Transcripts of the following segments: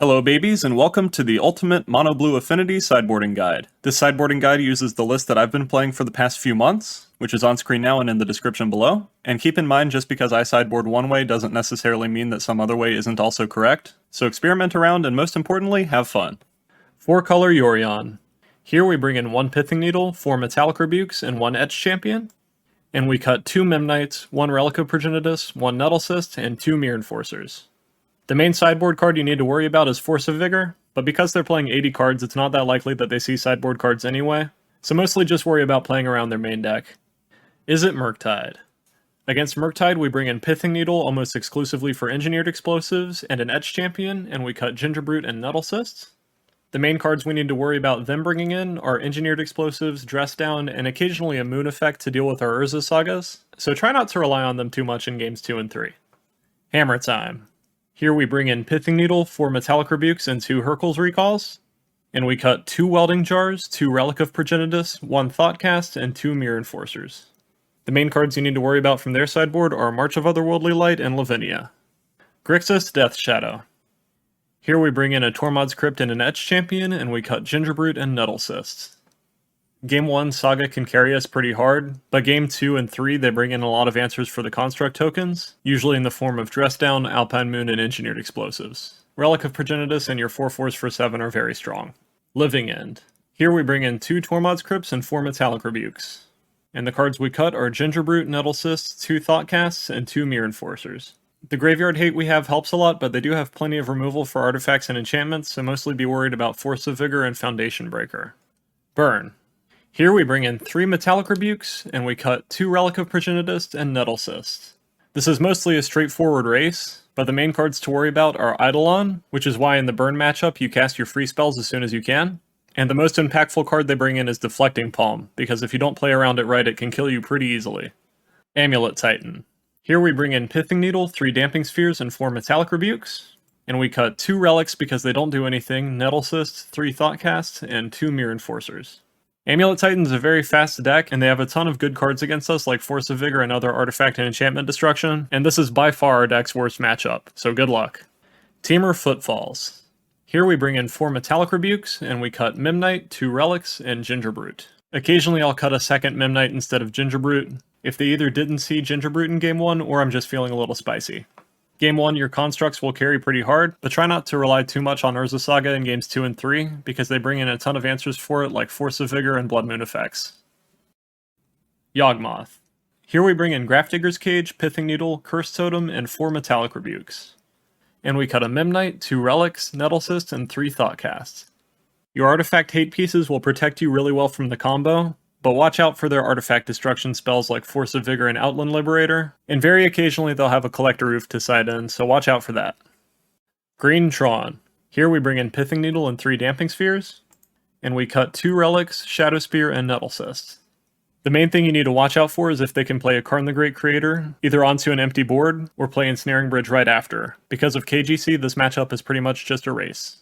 Hello babies, and welcome to the Ultimate Mono Blue Affinity Sideboarding Guide. This sideboarding guide uses the list that I've been playing for the past few months, which is on screen now and in the description below. And keep in mind, just because I sideboard one way doesn't necessarily mean that some other way isn't also correct. So experiment around and most importantly, have fun. 4-color Yorion. Here we bring in 1 Pithing Needle, 4 Metallic Rebukes, and 1 Etch Champion. And we cut 2 Memnites, 1 Relic of Progenitus, 1 Nettlecyst, and 2 Mirror Enforcers. The main sideboard card you need to worry about is Force of Vigor, but because they're playing 80 cards, it's not that likely that they see sideboard cards anyway, so mostly just worry about playing around their main deck. Is it Murktide? Against Murktide, we bring in Pithing Needle almost exclusively for Engineered Explosives, and an Etch Champion, and we cut Gingerbrute and Nettlecyst. The main cards we need to worry about them bringing in are Engineered Explosives, Dress Down, and occasionally a Moon Effect to deal with our Urza Sagas, so try not to rely on them too much in games 2 and 3. Hammer Time. Here we bring in Pithing Needle, 4 Metallic Rebukes, and 2 Hurkyl's Recalls. And we cut 2 Welding Jars, 2 Relic of Progenitus, 1 Thoughtcast, and 2 Mirror Enforcers. The main cards you need to worry about from their sideboard are March of Otherworldly Light and Lavinia. Grixis Death Shadow. Here we bring in a Tormod's Crypt and an Etch Champion, and we cut Gingerbrute and Nettlecyst. Game 1, Saga can carry us pretty hard, but Game 2 and 3 they bring in a lot of answers for the Construct tokens, usually in the form of Dress Down, Alpine Moon, and Engineered Explosives. Relic of Progenitus and your 4/4s for 7 are very strong. Living End. Here we bring in 2 Tormod's Crypts and 4 Metallic Rebukes. And the cards we cut are Gingerbrute, Nettlecyst, 2 Thoughtcasts, and 2 Mirror Enforcers. The graveyard hate we have helps a lot, but they do have plenty of removal for artifacts and enchantments, so mostly be worried about Force of Vigor and Foundation Breaker. Burn. Here we bring in 3 Metallic Rebukes, and we cut 2 Relic of Progenitus and Nettlecyst. This is mostly a straightforward race, but the main cards to worry about are Eidolon, which is why in the Burn matchup you cast your free spells as soon as you can, and the most impactful card they bring in is Deflecting Palm, because if you don't play around it right it can kill you pretty easily. Amulet Titan. Here we bring in Pithing Needle, 3 Damping Spheres, and 4 Metallic Rebukes, and we cut 2 Relics because they don't do anything, Nettlecyst, 3 Thoughtcasts, and 2 Mirror Enforcers. Amulet Titan's a very fast deck, and they have a ton of good cards against us like Force of Vigor and other artifact and enchantment destruction, and this is by far our deck's worst matchup, so good luck. Temur Footfalls. Here we bring in 4 Metallic Rebukes, and we cut Memnite, 2 Relics, and Gingerbrute. Occasionally I'll cut a second Memnite instead of Gingerbrute, if they either didn't see Gingerbrute in Game 1, or I'm just feeling a little spicy. Game 1, your constructs will carry pretty hard, but try not to rely too much on Urza Saga in games 2 and 3, because they bring in a ton of answers for it like Force of Vigor and Blood Moon effects. Yawgmoth. Here we bring in Grafdigger's Cage, Pithing Needle, Curse Totem, and 4 Metallic Rebukes. And we cut a Memnite, 2 Relics, Nettlecyst, and 3 Thoughtcasts. Your artifact hate pieces will protect you really well from the combo, but watch out for their artifact destruction spells like Force of Vigor and Outland Liberator, and very occasionally they'll have a Collector Roof to side in, so watch out for that. Green Tron. Here we bring in Pithing Needle and 3 Damping Spheres, and we cut 2 Relics, Shadow Spear, and Nettlecyst. The main thing you need to watch out for is if they can play a Karn the Great Creator, either onto an empty board, or play Ensnaring Bridge right after. Because of KGC, this matchup is pretty much just a race.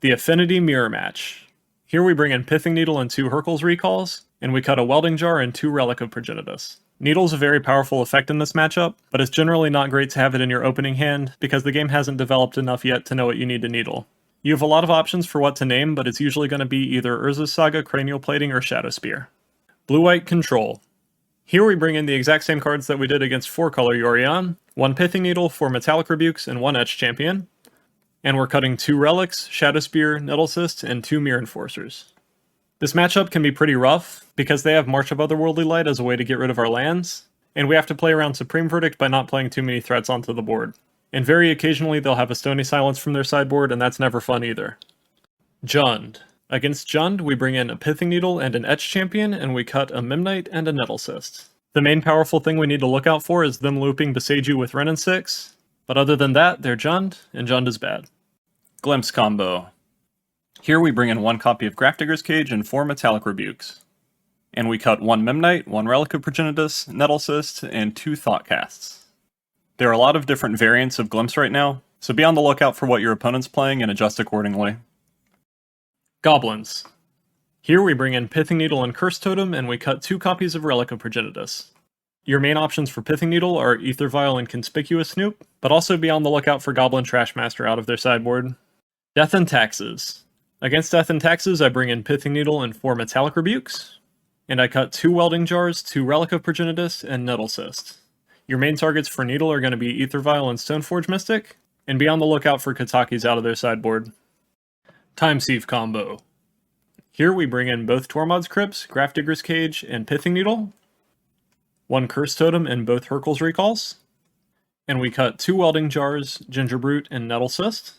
The Affinity Mirror Match. Here we bring in Pithing Needle and 2 Hurkyl's Recalls, and we cut a Welding Jar and 2 Relic of Progenitus. Needle's a very powerful effect in this matchup, but it's generally not great to have it in your opening hand, because the game hasn't developed enough yet to know what you need to needle. You have a lot of options for what to name, but it's usually going to be either Urza Saga, Cranial Plating, or Shadow Spear. Blue-White Control. Here we bring in the exact same cards that we did against 4-color Yorion, 1 Pithing Needle, 4 Metallic Rebukes, and 1 Etch Champion. And we're cutting 2 Relics, Shadow Spear, Nettlecyst, and 2 Mirror Enforcers. This matchup can be pretty rough, because they have March of Otherworldly Light as a way to get rid of our lands, and we have to play around Supreme Verdict by not playing too many threats onto the board. And very occasionally they'll have a Stony Silence from their sideboard, and that's never fun either. Jund. Against Jund, we bring in a Pithing Needle and an Etch Champion, and we cut a Memnite and a Nettlecyst. The main powerful thing we need to look out for is them looping Beseiju with Wrenn and 6, but other than that, they're Jund, and Jund is bad. Glimpse Combo. Here we bring in 1 copy of Grafdigger's Cage and 4 Metallic Rebukes. And we cut 1 Memnite, 1 Relic of Progenitus, Nettlecyst, and 2 Thoughtcasts. There are a lot of different variants of Glimpse right now, so be on the lookout for what your opponent's playing and adjust accordingly. Goblins. Here we bring in Pithing Needle and Curse Totem, and we cut 2 copies of Relic of Progenitus. Your main options for Pithing Needle are Aether Vial and Conspicuous Snoop, but also be on the lookout for Goblin Trashmaster out of their sideboard. Death and Taxes. Against Death and Taxes, I bring in Pithing Needle and 4 Metallic Rebukes, and I cut 2 Welding Jars, 2 Relic of Progenitus, and Nettle Cyst. Your main targets for Needle are going to be Ether Vial and Stoneforge Mystic, and be on the lookout for Katakis out of their sideboard. Time Sieve combo. Here we bring in both Tormod's Crypts, Grafdigger's Cage, and Pithing Needle, 1 Curse Totem and both Hurkyl's Recalls, and we cut 2 Welding Jars, Gingerbrute, and Nettle Cyst,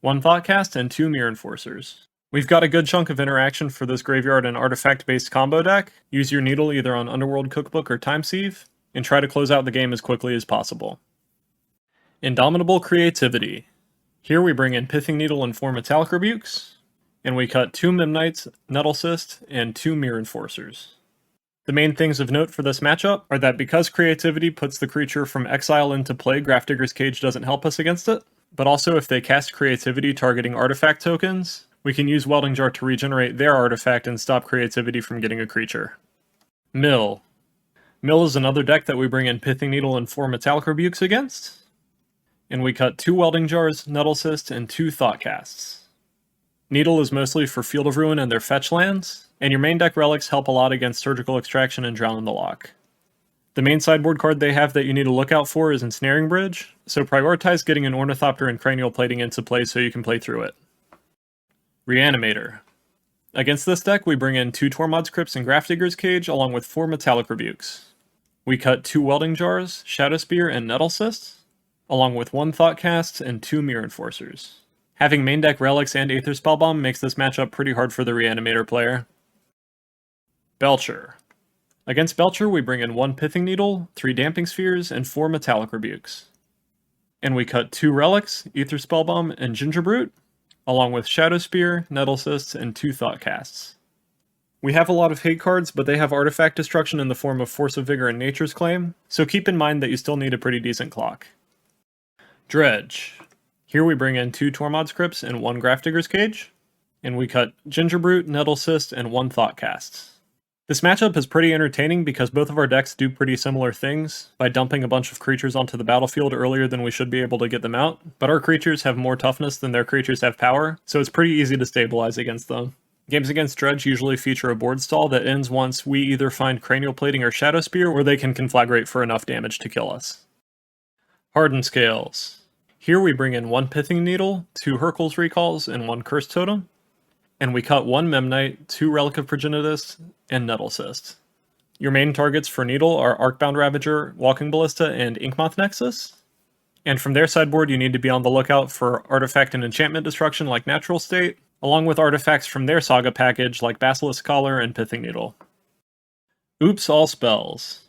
1 Thoughtcast, and 2 Mirror Enforcers. We've got a good chunk of interaction for this graveyard and artifact-based combo deck. Use your Needle either on Underworld Cookbook or Time Sieve, and try to close out the game as quickly as possible. Indomitable Creativity. Here we bring in Pithing Needle and 4 Metallic Rebukes, and we cut 2 Mimnites, Nettle Cyst, and 2 Mirror Enforcers. The main things of note for this matchup are that because Creativity puts the creature from exile into play, Grafdigger's Cage doesn't help us against it, but also if they cast Creativity targeting artifact tokens, we can use Welding Jar to regenerate their artifact and stop Creativity from getting a creature. Mill. Mill is another deck that we bring in Pithing Needle and 4 Metallic Rebukes against, and we cut 2 Welding Jars, Nettle Cyst, and 2 Thoughtcasts. Needle is mostly for Field of Ruin and their fetch lands, and your main deck relics help a lot against Surgical Extraction and Drown in the Loch. The main sideboard card they have that you need to look out for is Ensnaring Bridge, so prioritize getting an Ornithopter and Cranial Plating into play so you can play through it. Reanimator. Against this deck, we bring in 2 Tormod's Crypts and Grafdigger's Cage, along with 4 Metallic Rebukes. We cut 2 Welding Jars, Shadow Spear, and Nettle Cyst, along with 1 Thoughtcast and 2 Mirror Enforcers. Having main deck relics and Aether Spellbomb makes this matchup pretty hard for the Reanimator player. Belcher. Against Belcher, we bring in 1 Pithing Needle, 3 Damping Spheres, and 4 Metallic Rebukes. And we cut 2 relics, Aether Spellbomb, and Gingerbrute, along with Shadow Spear, Nettle Cyst, and 2 Thoughtcasts. We have a lot of hate cards, but they have artifact destruction in the form of Force of Vigor and Nature's Claim, so keep in mind that you still need a pretty decent clock. Dredge. Here we bring in 2 Tormod's Crypts and 1 Grafdigger's Cage, and we cut Gingerbrute, Nettle Cyst, and 1 Thoughtcast. This matchup is pretty entertaining because both of our decks do pretty similar things by dumping a bunch of creatures onto the battlefield earlier than we should be able to get them out, but our creatures have more toughness than their creatures have power, so it's pretty easy to stabilize against them. Games against Dredge usually feature a board stall that ends once we either find Cranial Plating or Shadow Spear, or they can conflagrate for enough damage to kill us. Harden Scales. Here we bring in 1 Pithing Needle, 2 Hurkyl's Recalls, and 1 Curse Totem, and we cut 1 Memnite, 2 Relic of Progenitus, and Nettle Cyst. Your main targets for Needle are Arcbound Ravager, Walking Ballista, and Inkmoth Nexus. And from their sideboard, you need to be on the lookout for artifact and enchantment destruction like Natural State, along with artifacts from their Saga package like Basilisk Collar and Pithing Needle. Oops All Spells.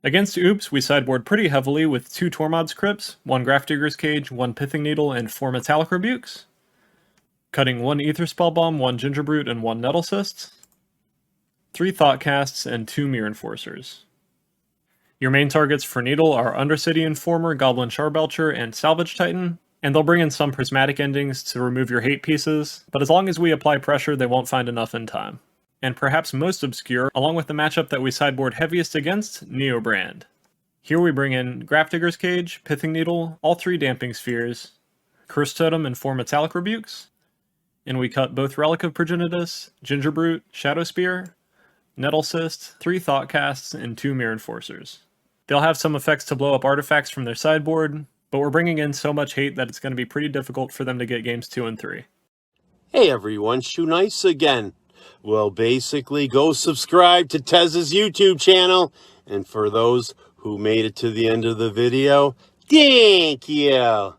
Against Oops, we sideboard pretty heavily with 2 Tormod's Crypts, 1 Grafdigger's Cage, 1 Pithing Needle, and 4 Metallic Rebukes, cutting 1 Aether Spellbomb, 1 Gingerbrute, and 1 Nettle Cyst, 3 Thoughtcasts, and 2 Mirror Enforcers. Your main targets for Needle are Undercity Informer, Goblin Charbelcher, and Salvage Titan, and they'll bring in some prismatic endings to remove your hate pieces, but as long as we apply pressure, they won't find enough in time. And perhaps most obscure, along with the matchup that we sideboard heaviest against, Neobrand. Here we bring in Grafdigger's Cage, Pithing Needle, all 3 Damping Spheres, Curse Totem, and 4 Metallic Rebukes, and we cut both Relic of Progenitus, Gingerbrute, Shadow Spear, Nettle Cyst, 3 Thoughtcasts, and 2 Mirror Enforcers. They'll have some effects to blow up artifacts from their sideboard, but we're bringing in so much hate that it's going to be pretty difficult for them to get games 2 and 3. Hey everyone, Shoe Nice again. Well, basically, go subscribe to Tezzey's YouTube channel. And for those who made it to the end of the video, thank you.